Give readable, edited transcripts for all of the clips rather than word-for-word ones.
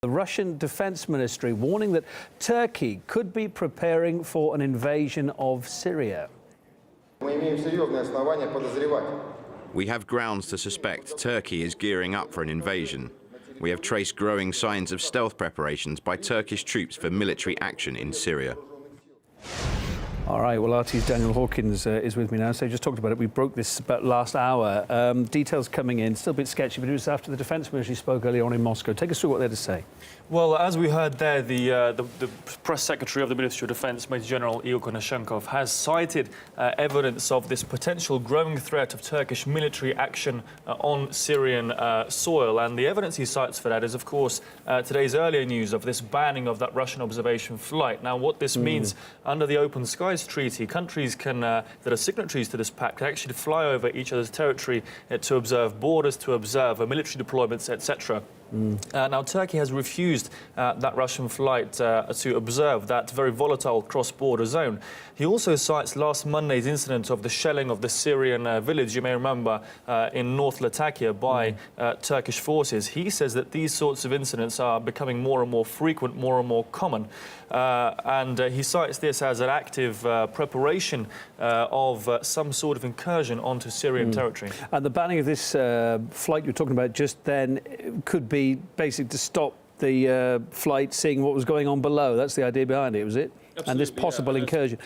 The Russian Defense Ministry warning that Turkey could be preparing for an invasion of Syria. We have grounds to suspect Turkey is gearing up for an invasion. We have traced growing signs of stealth preparations by Turkish troops for military action in Syria. All right, well, RT's Daniel Hawkins is with me now. So you just talked about it. We broke this about last hour. Details coming in, still a bit sketchy, but it was after the Defence Ministry spoke earlier on in Moscow. Take us through what they had to say. Well, as we heard there, the press secretary of the Ministry of Defence, Major General Igor Konashenkov, has cited evidence of this potential growing threat of Turkish military action on Syrian soil. And the evidence he cites for that is, of course, today's earlier news of this banning of that Russian observation flight. Now, what this means, under the Open Skies Treaty, countries that are signatories to this pact can actually fly over each other's territory to observe borders, to observe military deployments, etc. Now, Turkey has refused that Russian flight to observe that very volatile cross-border zone. He also cites last Monday's incident of the shelling of the Syrian village, you may remember, in North Latakia by Turkish forces. He says that these sorts of incidents are becoming more and more frequent, more and more common. And he cites this as an active preparation of some sort of incursion onto Syrian territory. And the banning of this flight you're talking about just then could be basically to stop the flight seeing what was going on below. That's the idea behind it, was it? Absolutely, and this possible incursion.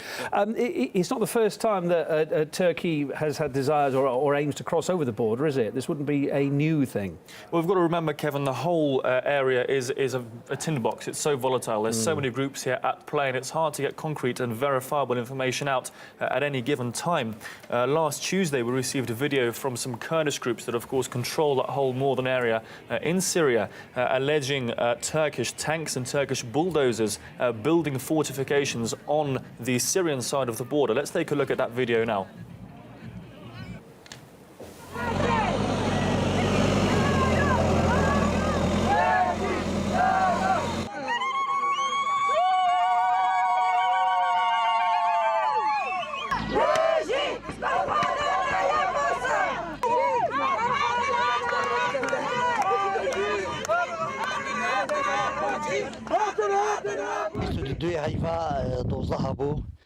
It's not the first time that Turkey has had desires or aims to cross over the border, is it? This wouldn't be a new thing. Well, we've got to remember, Kevin, the whole area is a tinderbox. It's so volatile. There's so many groups here at play, and it's hard to get concrete and verifiable information out at any given time. Last Tuesday, we received a video from some Kurdish groups that, of course, control that whole northern area in Syria, alleging Turkish tanks and Turkish bulldozers building fortifications on the Syrian side of the border. Let's take a look at that video now.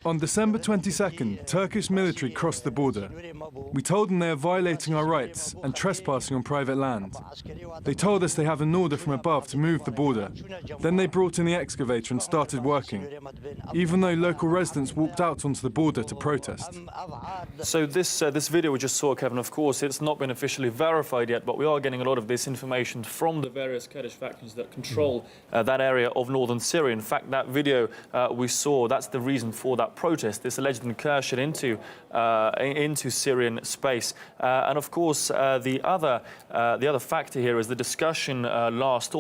On December 22nd, Turkish military crossed the border. We told them they are violating our rights and trespassing on private land. They told us they have an order from above to move the border. Then they brought in the excavator and started working, even though local residents walked out onto the border to protest. So this video we just saw, Kevin, of course, it's not been officially verified yet, but we are getting a lot of this information from the various Kurdish factions that control that area of northern Syria. In fact, that video we saw, that's the reason for that protest, this alleged incursion into Syrian space. And of course, the other factor here is the discussion last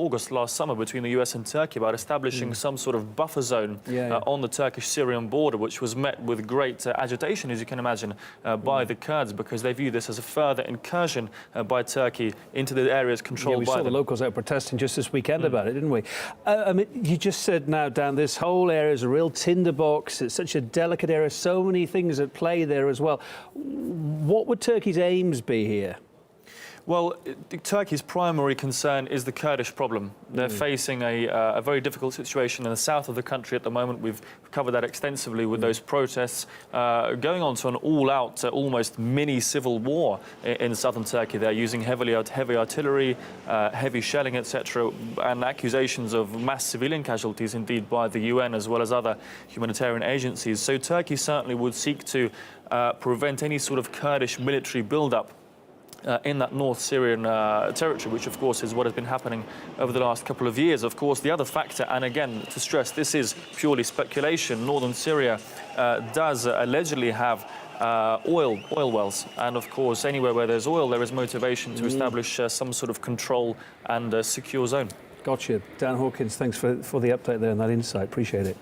summer between the US and Turkey about establishing some sort of buffer zone on the Turkish-Syrian border, which was met with great agitation, as you can imagine, by the Kurds, because they view this as a further incursion by Turkey into the areas controlled by them. We saw the locals out protesting just this weekend about it, didn't we? I mean, you just said now, Dan, this whole area is a real tinderbox. It's such a delicate area, so many things at play there as well. What would Turkey's aims be here? Well, Turkey's primary concern is the Kurdish problem. They're facing a very difficult situation in the south of the country at the moment. We've covered that extensively with those protests going on to an all-out, almost mini-civil war in southern Turkey. They're using heavy artillery, heavy shelling, etc., and accusations of mass civilian casualties, indeed, by the UN as well as other humanitarian agencies. So Turkey certainly would seek to prevent any sort of Kurdish military build-up in that North Syrian territory, which of course is what has been happening over the last couple of years. Of course, the other factor, and again to stress, this is purely speculation, northern Syria does allegedly have oil wells, and of course anywhere where there's oil there is motivation to establish some sort of control and secure zone. Gotcha. Dan Hawkins, thanks for the update there and that insight. Appreciate it.